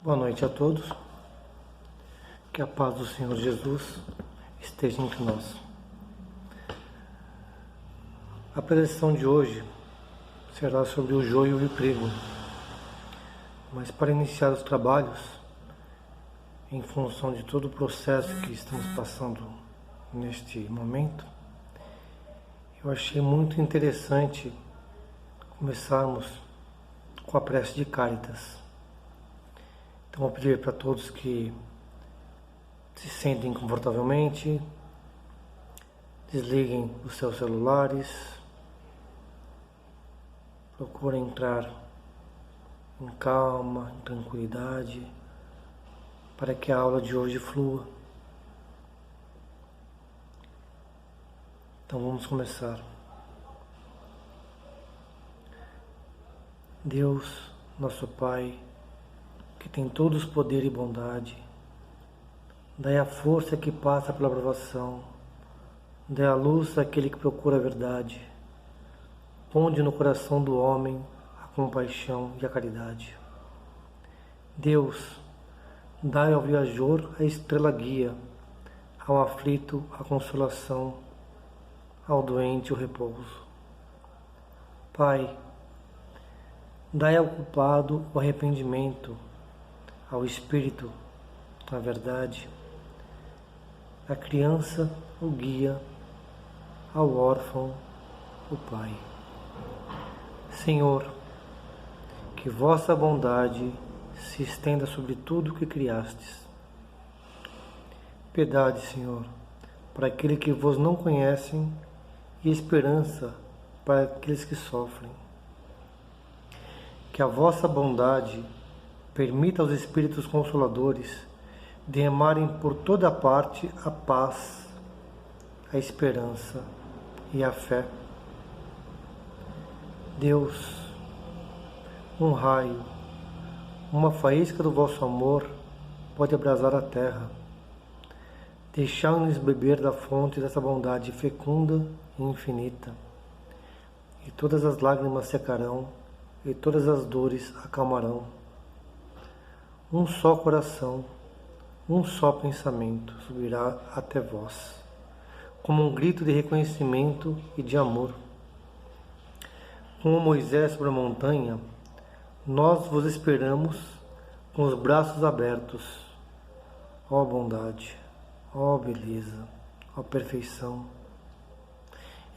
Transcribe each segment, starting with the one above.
Boa noite a todos. Que a paz do Senhor Jesus esteja entre nós. A preleção de hoje será sobre o joio e o trigo. Mas para iniciar os trabalhos, em função de todo o processo que estamos passando neste momento, eu achei muito interessante começarmos com a prece de Cáritas. Então vou pedir para todos que se sentem confortavelmente, desliguem os seus celulares, procurem entrar em calma, em tranquilidade, para que a aula de hoje flua. Então vamos começar. Deus, nosso Pai, que tem todos poder e bondade, dai a força que passa pela provação, dai a luz àquele que procura a verdade, ponde no coração do homem a compaixão e a caridade. Deus, dai ao viajor a estrela guia, ao aflito a consolação, ao doente o repouso. Pai, dai ao culpado o arrependimento, ao espírito a verdade, à criança o guia, ao órfão o Pai. Senhor, que vossa bondade se estenda sobre tudo o que criastes. Piedade, Senhor, para aqueles que vos não conhecem e esperança para aqueles que sofrem. Que a vossa bondade permita aos Espíritos Consoladores derramarem por toda parte a paz, a esperança e a fé. Deus, um raio, uma faísca do vosso amor pode abrasar a terra. Deixai-nos beber da fonte dessa bondade fecunda e infinita, e todas as lágrimas secarão, e todas as dores acalmarão. Um só coração, um só pensamento subirá até vós, como um grito de reconhecimento e de amor. Como Moisés sobre a montanha, nós vos esperamos com os braços abertos. Ó bondade, ó beleza, ó perfeição.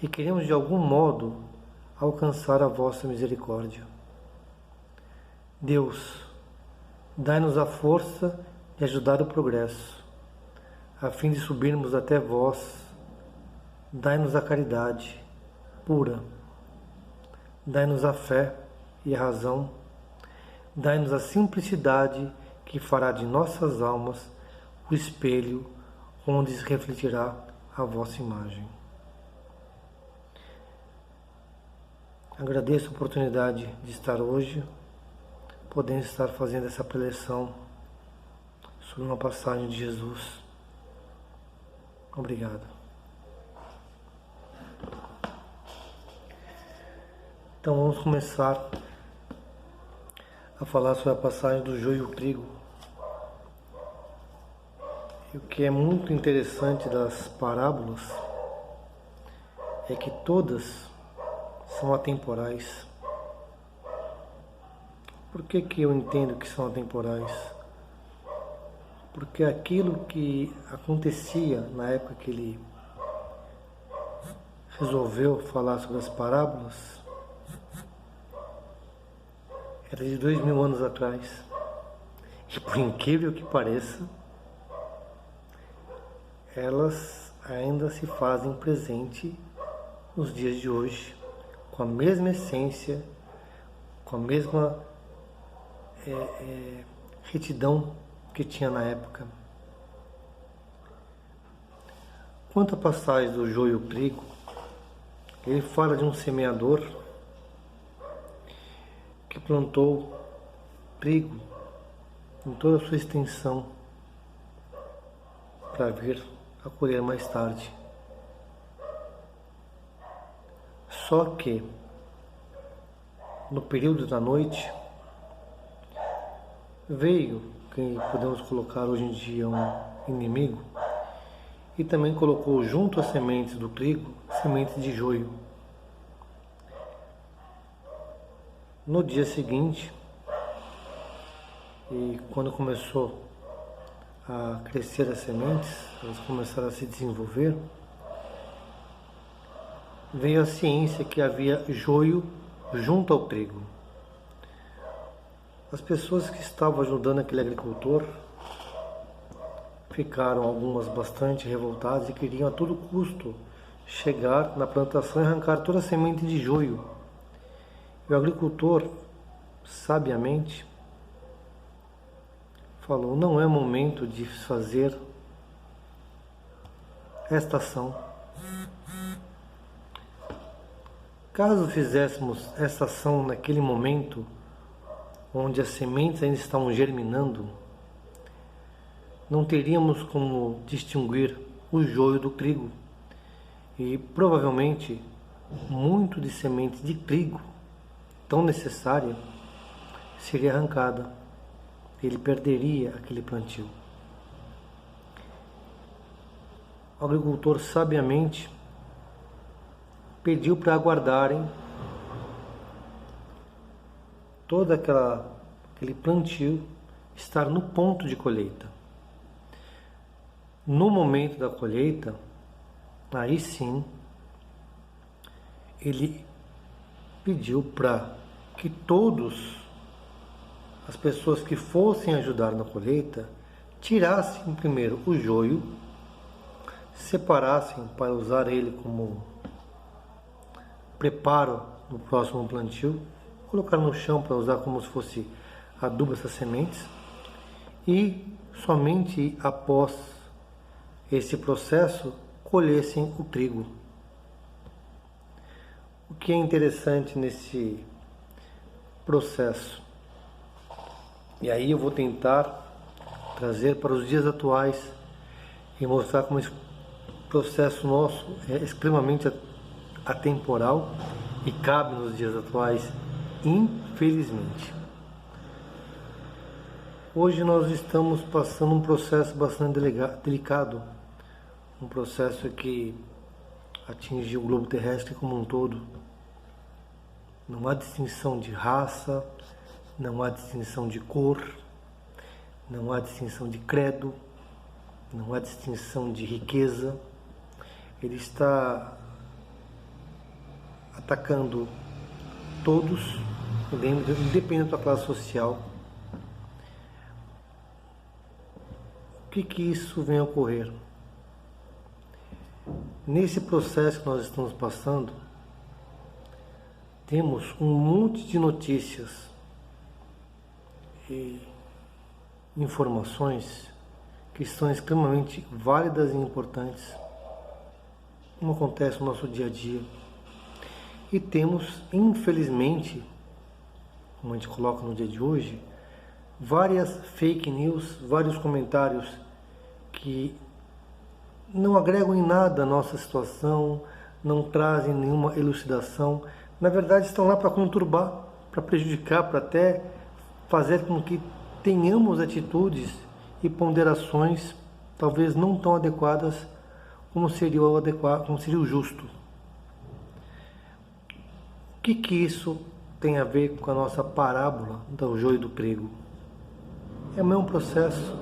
E queremos de algum modo alcançar a vossa misericórdia. Deus, dai-nos a força de ajudar o progresso, a fim de subirmos até vós. Dai-nos a caridade pura, dai-nos a fé e a razão, dai-nos a simplicidade que fará de nossas almas o espelho onde se refletirá a vossa imagem. Agradeço a oportunidade de estar hoje, podendo estar fazendo essa preleção sobre uma passagem de Jesus. Obrigado. Então vamos começar a falar sobre a passagem do joio e o trigo. E o que é muito interessante das parábolas é que todas são atemporais. Por que eu entendo que são atemporais? Porque aquilo que acontecia na época que ele resolveu falar sobre as parábolas era de 2000 anos atrás. E por incrível que pareça, elas ainda se fazem presente nos dias de hoje, com a mesma essência, com a mesma retidão que tinha na época. Quanto à passagem do joio e o trigo, ele fala de um semeador que plantou trigo em toda a sua extensão para vir a colher mais tarde. Só que no período da noite veio que podemos colocar hoje em dia um inimigo, e também colocou junto às sementes do trigo, sementes de joio. No dia seguinte, e quando começou a crescer as sementes, elas começaram a se desenvolver, veio a ciência que havia joio junto ao trigo. As pessoas que estavam ajudando aquele agricultor ficaram algumas bastante revoltadas e queriam a todo custo chegar na plantação e arrancar toda a semente de joio. E o agricultor, sabiamente, falou: não é momento de fazer esta ação. Caso fizéssemos essa ação naquele momento, onde as sementes ainda estavam germinando, não teríamos como distinguir o joio do trigo. E provavelmente muito de semente de trigo, tão necessária, seria arrancada. Ele perderia aquele plantio. O agricultor sabiamente pediu para aguardarem todo aquele plantio estar no ponto de colheita. No momento da colheita, aí sim, ele pediu para que todos as pessoas que fossem ajudar na colheita tirassem primeiro o joio, separassem para usar ele como preparo no próximo plantio, colocar no chão para usar como se fosse adubo essas sementes, e somente após esse processo colhessem o trigo. O que é interessante nesse processo, e aí eu vou tentar trazer para os dias atuais e mostrar como esse processo nosso é extremamente atemporal e cabe nos dias atuais, infelizmente. Hoje nós estamos passando um processo bastante delicado, um processo que atinge o globo terrestre como um todo. Não há distinção de raça, não há distinção de cor, não há distinção de credo, não há distinção de riqueza. Ele está atacando todos, independente da classe social. O que isso vem a ocorrer? Nesse processo que nós estamos passando, temos um monte de notícias e informações que são extremamente válidas e importantes, como acontece no nosso dia a dia. E temos, infelizmente, como a gente coloca no dia de hoje, várias fake news, vários comentários que não agregam em nada a nossa situação, não trazem nenhuma elucidação. Na verdade, estão lá para conturbar, para prejudicar, para até fazer com que tenhamos atitudes e ponderações talvez não tão adequadas como seria o justo. O que isso tem a ver com a nossa parábola do joio e do trigo? É o mesmo processo.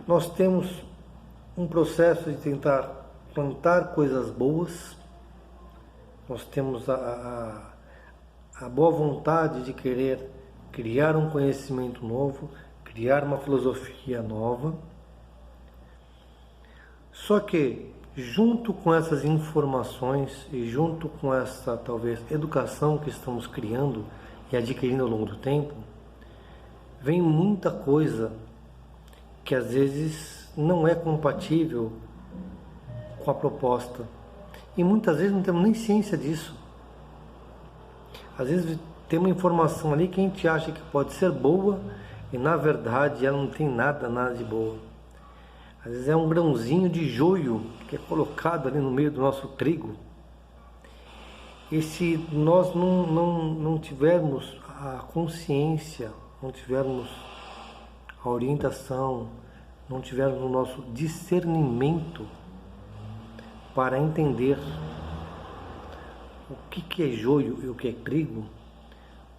Nós temos um processo de tentar plantar coisas boas, nós temos a boa vontade de querer criar um conhecimento novo, criar uma filosofia nova. Só que, junto com essas informações e junto com essa, talvez, educação que estamos criando e adquirindo ao longo do tempo, vem muita coisa que às vezes não é compatível com a proposta. E muitas vezes não temos nem ciência disso. Às vezes tem uma informação ali que a gente acha que pode ser boa e na verdade ela não tem nada de boa. Às vezes é um grãozinho de joio que é colocado ali no meio do nosso trigo. E se nós não tivermos a consciência, não tivermos a orientação, não tivermos o nosso discernimento para entender o que é joio e o que é trigo,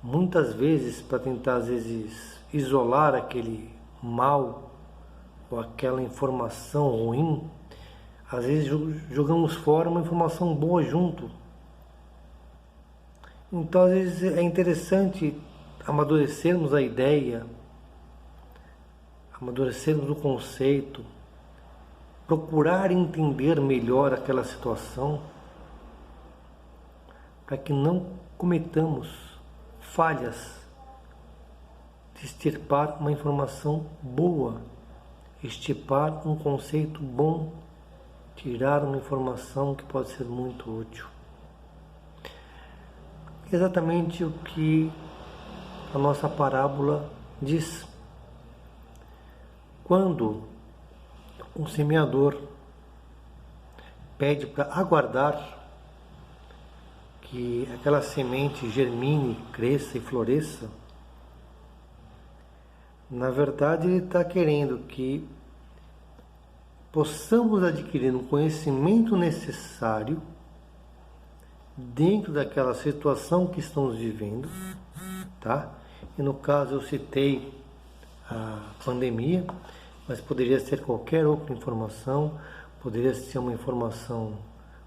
muitas vezes, para tentar às vezes isolar aquele mal ou aquela informação ruim, às vezes jogamos fora uma informação boa junto. Então às vezes é interessante amadurecermos a ideia, amadurecermos o conceito, procurar entender melhor aquela situação, para que não cometamos falhas de extirpar uma informação boa, extirpar um conceito bom, tirar uma informação que pode ser muito útil. Exatamente o que a nossa parábola diz. Quando um semeador pede para aguardar que aquela semente germine, cresça e floresça, na verdade ele está querendo que possamos adquirir um conhecimento necessário dentro daquela situação que estamos vivendo, tá? E no caso eu citei a pandemia, mas poderia ser qualquer outra informação, poderia ser uma informação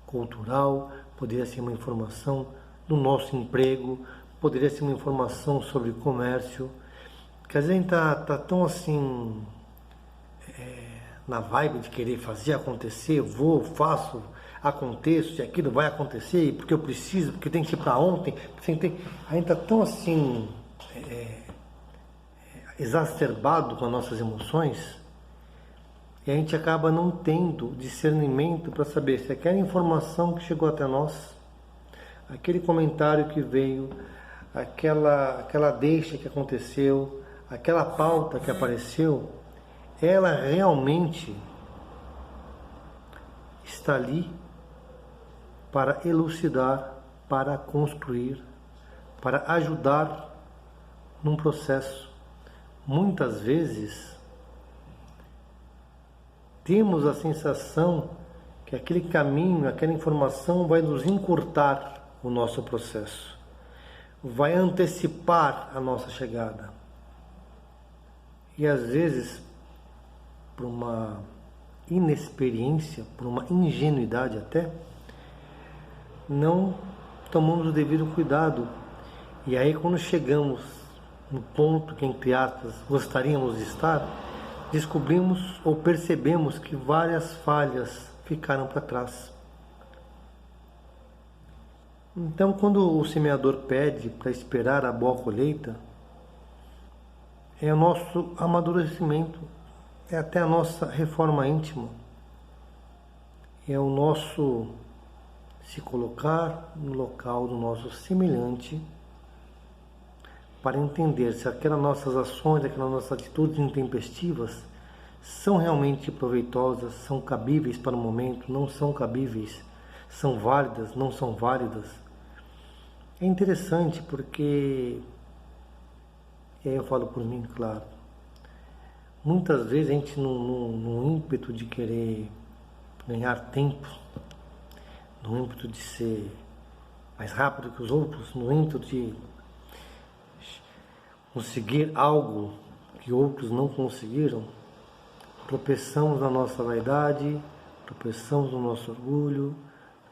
cultural, poderia ser uma informação do nosso emprego, poderia ser uma informação sobre comércio, que às vezes a gente tá tão assim na vibe de querer fazer acontecer, eu vou, faço, aconteço, e aquilo vai acontecer, porque eu preciso, porque tem que ir para ontem, a gente está tão assim exacerbado com as nossas emoções, e a gente acaba não tendo discernimento para saber se aquela informação que chegou até nós, aquele comentário que veio, aquela deixa que aconteceu, aquela pauta que apareceu, ela realmente está ali para elucidar, para construir, para ajudar num processo. Muitas vezes temos a sensação que aquele caminho, aquela informação vai nos encurtar o nosso processo, vai antecipar a nossa chegada. E às vezes, por uma inexperiência, por uma ingenuidade até, não tomamos o devido cuidado. E aí quando chegamos no ponto que, entre aspas, gostaríamos de estar, descobrimos ou percebemos que várias falhas ficaram para trás. Então, quando o semeador pede para esperar a boa colheita, é o nosso amadurecimento, é até a nossa reforma íntima, é o nosso se colocar no local do nosso semelhante para entender se aquelas nossas ações, aquelas nossas atitudes intempestivas são realmente proveitosas, são cabíveis para o momento, não são cabíveis, são válidas, não são válidas. É interessante porque, e aí eu falo por mim, claro, muitas vezes a gente, no ímpeto de querer ganhar tempo, no ímpeto de ser mais rápido que os outros, no ímpeto de conseguir algo que outros não conseguiram, tropeçamos na nossa vaidade, tropeçamos no nosso orgulho,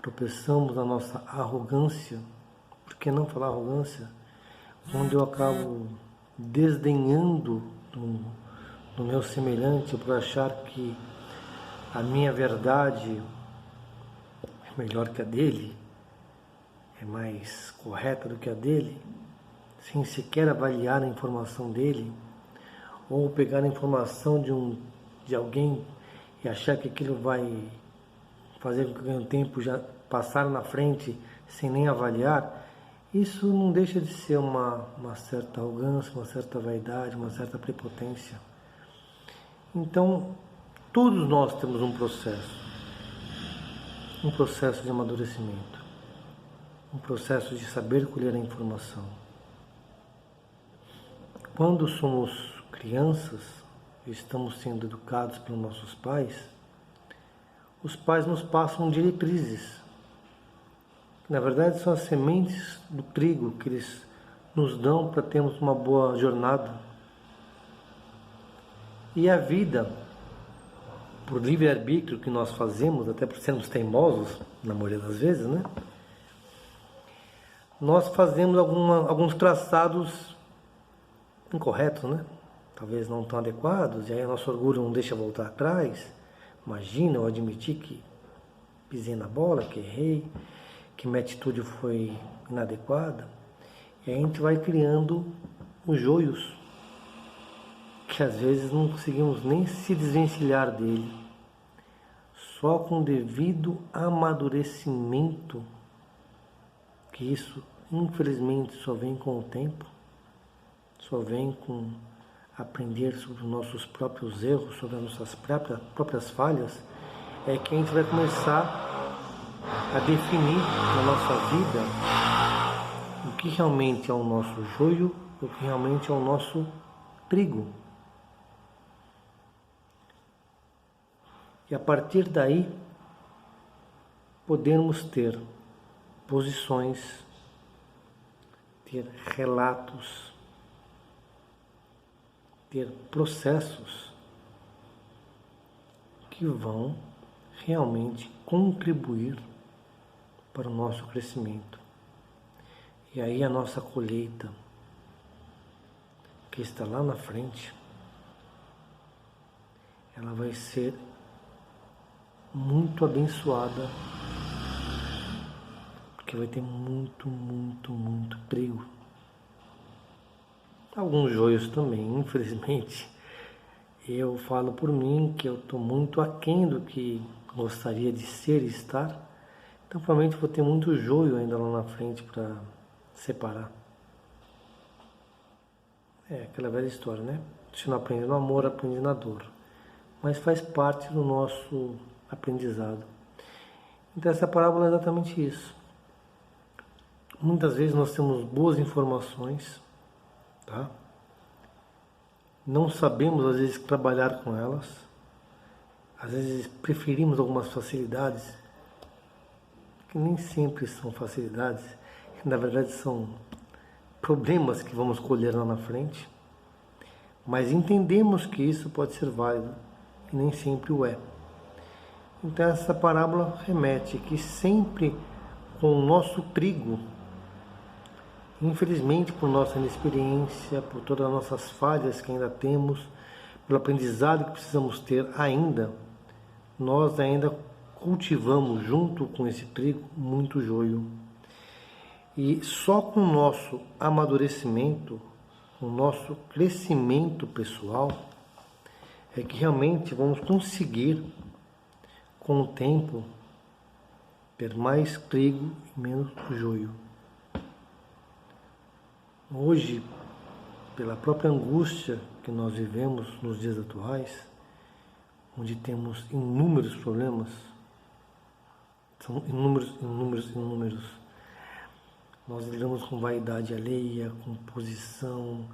tropeçamos na nossa arrogância. Por que não falar arrogância? Onde eu acabo desdenhando do meu semelhante por achar que a minha verdade é melhor que a dele, é mais correta do que a dele, sem sequer avaliar a informação dele, ou pegar a informação de alguém e achar que aquilo vai fazer com que o tempo já passar na frente sem nem avaliar. Isso não deixa de ser uma certa arrogância, uma certa vaidade, uma certa prepotência. Então, todos nós temos um processo de amadurecimento, um processo de saber colher a informação. Quando somos crianças, estamos sendo educados pelos nossos pais, os pais nos passam diretrizes. Na verdade, são as sementes do trigo que eles nos dão para termos uma boa jornada. E a vida, por livre-arbítrio que nós fazemos, até por sermos teimosos, na maioria das vezes, né? Nós fazemos alguns traçados incorretos, né? Talvez não tão adequados, e aí nosso orgulho não deixa voltar atrás. Imagina, eu admiti que pisei na bola, que errei, que minha atitude foi inadequada. E aí a gente vai criando os joios, que às vezes não conseguimos nem se desvencilhar dele. Só com o devido amadurecimento, que isso infelizmente só vem com o tempo, só vem com aprender sobre os nossos próprios erros, sobre as nossas próprias falhas, é que a gente vai começar a definir na nossa vida o que realmente é o nosso joio, o que realmente é o nosso trigo. E a partir daí, podemos ter posições, ter relatos, ter processos que vão realmente contribuir para o nosso crescimento. E aí a nossa colheita, que está lá na frente, ela vai ser muito abençoada, porque vai ter muito trigo. Alguns joios também, infelizmente. Eu falo por mim que eu estou muito aquém do que gostaria de ser e estar. Então provavelmente vou ter muito joio ainda lá na frente para separar. É aquela velha história, né? Se não aprende no amor, aprende na dor. Mas faz parte do nosso aprendizado. Então essa parábola é exatamente isso. Muitas vezes nós temos boas informações, tá? Não sabemos às vezes trabalhar com elas. Às vezes preferimos algumas facilidades, que nem sempre são facilidades, que na verdade são problemas que vamos colher lá na frente. Mas entendemos que isso pode ser válido e nem sempre o é. Então essa parábola remete que sempre com o nosso trigo, infelizmente por nossa inexperiência, por todas as nossas falhas que ainda temos, pelo aprendizado que precisamos ter ainda, nós ainda cultivamos junto com esse trigo muito joio. E só com o nosso amadurecimento, com o nosso crescimento pessoal, é que realmente vamos conseguir, com o tempo, ter mais trigo e menos joio. Hoje, pela própria angústia que nós vivemos nos dias atuais, onde temos inúmeros problemas, são inúmeros. Nós lidamos com vaidade alheia, com posição,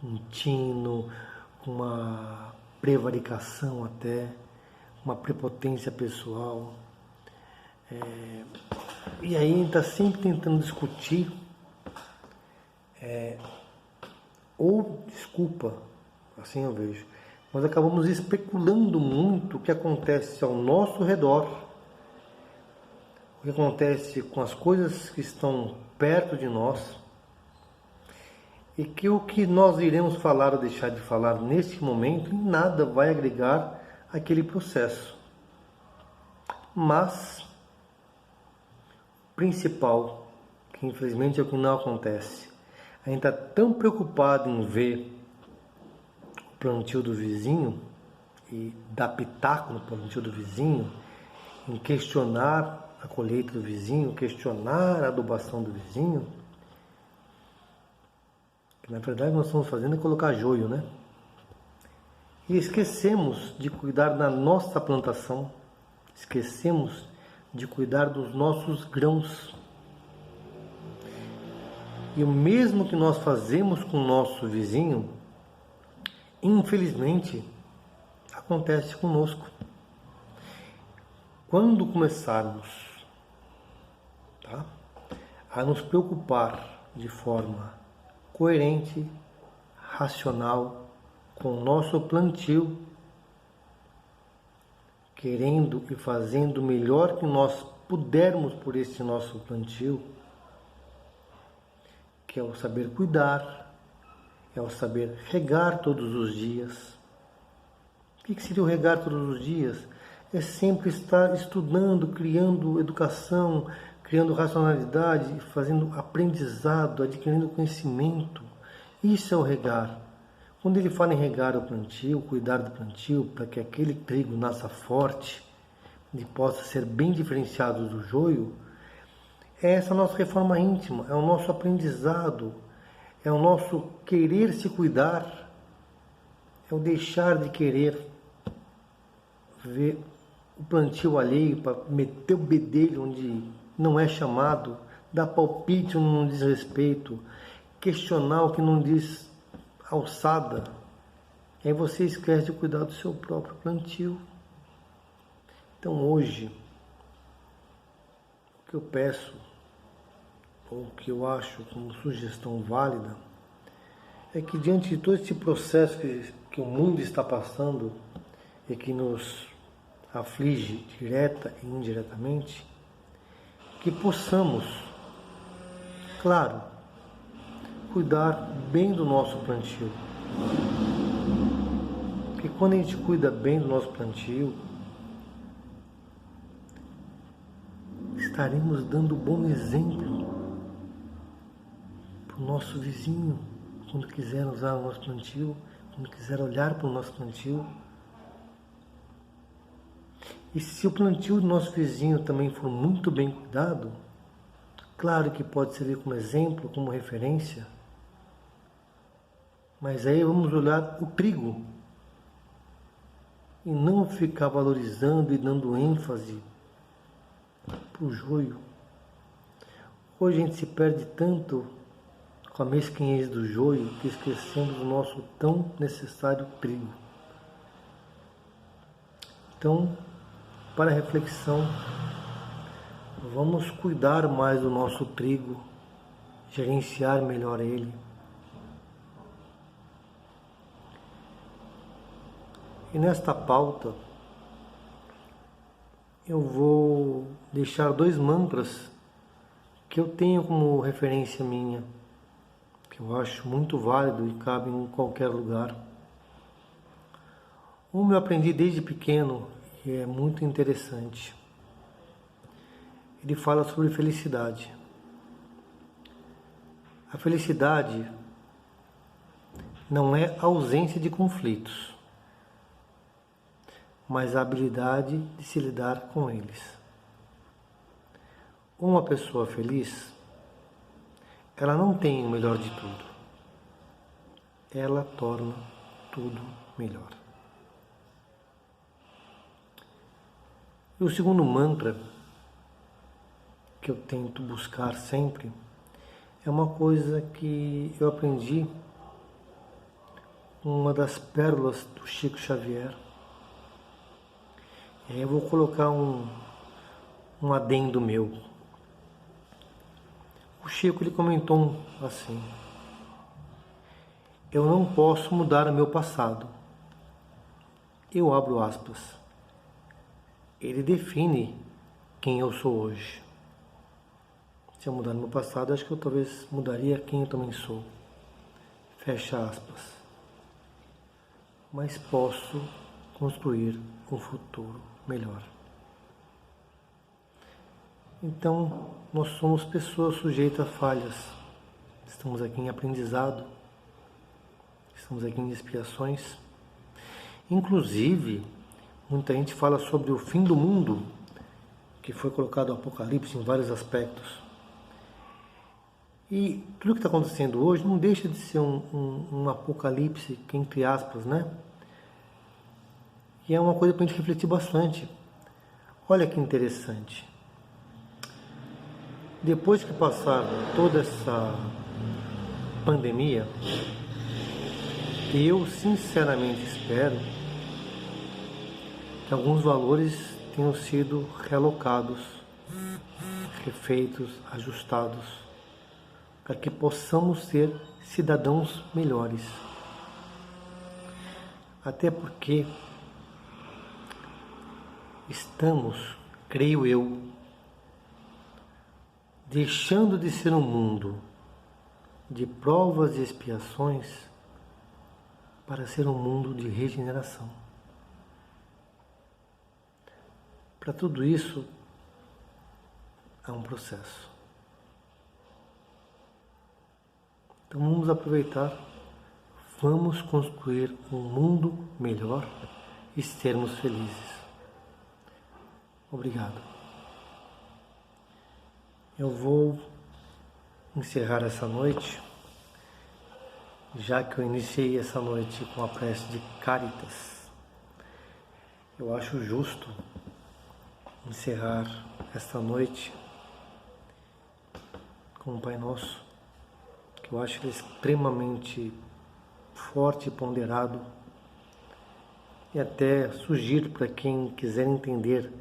com tino, com uma prevaricação até, uma prepotência pessoal. E aí a gente está sempre tentando discutir, desculpa, assim eu vejo, nós acabamos especulando muito o que acontece ao nosso redor, o que acontece com as coisas que estão perto de nós, e que o que nós iremos falar ou deixar de falar neste momento em nada vai agregar aquele processo. Mas o principal, que infelizmente é o que não acontece, a gente está tão preocupado em ver o plantio do vizinho e dar pitaco no plantio do vizinho, em questionar a colheita do vizinho, questionar a adubação do vizinho, que na verdade nós estamos fazendo é colocar joio, né? E esquecemos de cuidar da nossa plantação, esquecemos de cuidar dos nossos grãos. E o mesmo que nós fazemos com o nosso vizinho, infelizmente, acontece conosco. Quando começarmos, tá, a nos preocupar de forma coerente, racional, com o nosso plantio, querendo e fazendo o melhor que nós pudermos por esse nosso plantio, que é o saber cuidar, é o saber regar todos os dias. O que seria o regar todos os dias? É sempre estar estudando, criando educação, criando racionalidade, fazendo aprendizado, adquirindo conhecimento. Isso é o regar. Quando ele fala em regar o plantio, cuidar do plantio, para que aquele trigo nasça forte e possa ser bem diferenciado do joio, é essa nossa reforma íntima, é o nosso aprendizado, é o nosso querer se cuidar, é o deixar de querer ver o plantio alheio para meter o bedelho onde não é chamado, dar palpite onde não diz respeito, questionar o que não diz alçada. E aí você esquece de cuidar do seu próprio plantio. Então hoje, o que eu peço, ou o que eu acho como sugestão válida, é que diante de todo esse processo que o mundo está passando e que nos aflige direta e indiretamente, que possamos, claro, cuidar bem do nosso plantio. Porque quando a gente cuida bem do nosso plantio, estaremos dando bom exemplo para o nosso vizinho, quando quiser usar o nosso plantio, quando quiser olhar para o nosso plantio. E se o plantio do nosso vizinho também for muito bem cuidado, claro que pode servir como exemplo, como referência, mas aí vamos olhar o trigo e não ficar valorizando e dando ênfase para o joio. Hoje a gente se perde tanto com a mesquinhez do joio que esquecemos do nosso tão necessário trigo. Então, para reflexão, vamos cuidar mais do nosso trigo, gerenciar melhor ele. E nesta pauta, eu vou deixar 2 mantras que eu tenho como referência minha, que eu acho muito válido e cabe em qualquer lugar. Um eu aprendi desde pequeno e é muito interessante. Ele fala sobre felicidade. A felicidade não é ausência de conflitos, mas a habilidade de se lidar com eles. Uma pessoa feliz, ela não tem o melhor de tudo. Ela torna tudo melhor. E o segundo mantra que eu tento buscar sempre é uma coisa que eu aprendi com uma das pérolas do Chico Xavier. E aí eu vou colocar um adendo meu. O Chico ele comentou assim: eu não posso mudar o meu passado. Eu abro aspas. Ele define quem eu sou hoje. Se eu mudar no meu passado, acho que eu talvez mudaria quem eu também sou. Fecha aspas. Mas posso construir um futuro melhor. Então, nós somos pessoas sujeitas a falhas. Estamos aqui em aprendizado. Estamos aqui em expiações. Inclusive, muita gente fala sobre o fim do mundo, que foi colocado no Apocalipse em vários aspectos. E tudo que está acontecendo hoje não deixa de ser um apocalipse, entre aspas, né? E é uma coisa para a gente refletir bastante. Olha que interessante. Depois que passar toda essa pandemia, eu sinceramente espero que alguns valores tenham sido realocados, refeitos, ajustados, para que possamos ser cidadãos melhores. Até porque estamos, creio eu, deixando de ser um mundo de provas e expiações para ser um mundo de regeneração. Para tudo isso, há um processo. Então vamos aproveitar, vamos construir um mundo melhor e sermos felizes. Obrigado. Eu vou encerrar essa noite, já que eu iniciei essa noite com a prece de Caritas. Eu acho justo encerrar esta noite com o Pai Nosso, que eu acho extremamente forte e ponderado, e até sugiro para quem quiser entender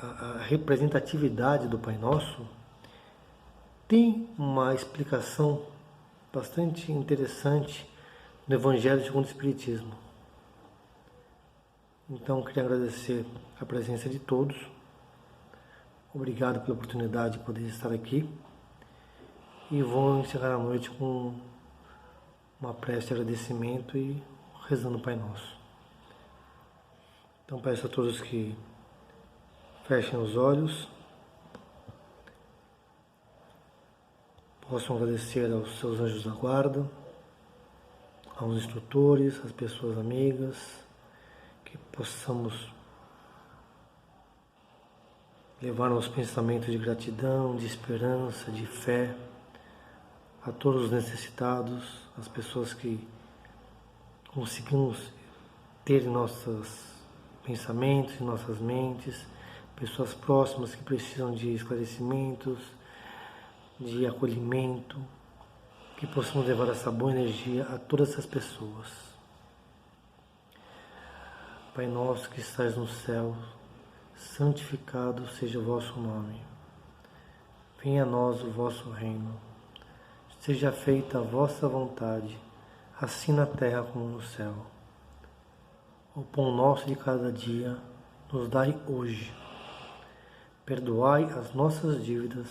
a representatividade do Pai Nosso, tem uma explicação bastante interessante no Evangelho segundo o Espiritismo. Então, queria agradecer a presença de todos. Obrigado pela oportunidade de poder estar aqui. E vou encerrar a noite com uma prece de agradecimento e rezando o Pai Nosso. Então, peço a todos que fechem os olhos, possam agradecer aos seus anjos da guarda, aos instrutores, às pessoas amigas, que possamos levar nossos pensamentos de gratidão, de esperança, de fé a todos os necessitados, as pessoas que conseguimos ter em nossos pensamentos, em nossas mentes, pessoas próximas que precisam de esclarecimentos, de acolhimento, que possamos levar essa boa energia a todas essas pessoas. Pai nosso que estais no céu, santificado seja o vosso nome. Venha a nós o vosso reino. Seja feita a vossa vontade, assim na terra como no céu. O pão nosso de cada dia nos dai hoje. Perdoai as nossas dívidas,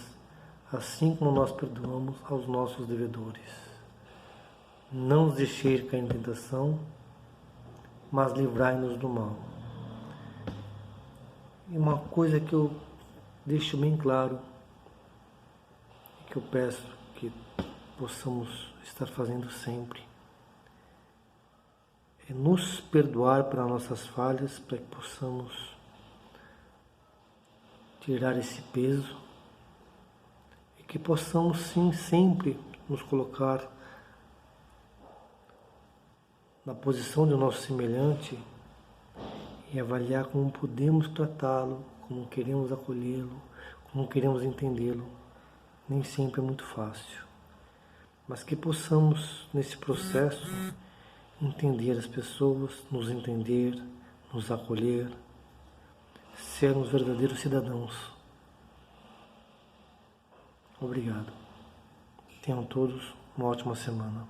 assim como nós perdoamos aos nossos devedores. Não nos deixeis cair em tentação, mas livrai-nos do mal. E uma coisa que eu deixo bem claro, que eu peço que possamos estar fazendo sempre, é nos perdoar pelas nossas falhas, para que possamos tirar esse peso e que possamos sim sempre nos colocar na posição do nosso semelhante e avaliar como podemos tratá-lo, como queremos acolhê-lo, como queremos entendê-lo. Nem sempre é muito fácil, mas que possamos nesse processo entender as pessoas, nos entender, nos acolher, sermos verdadeiros cidadãos. Obrigado. Tenham todos uma ótima semana.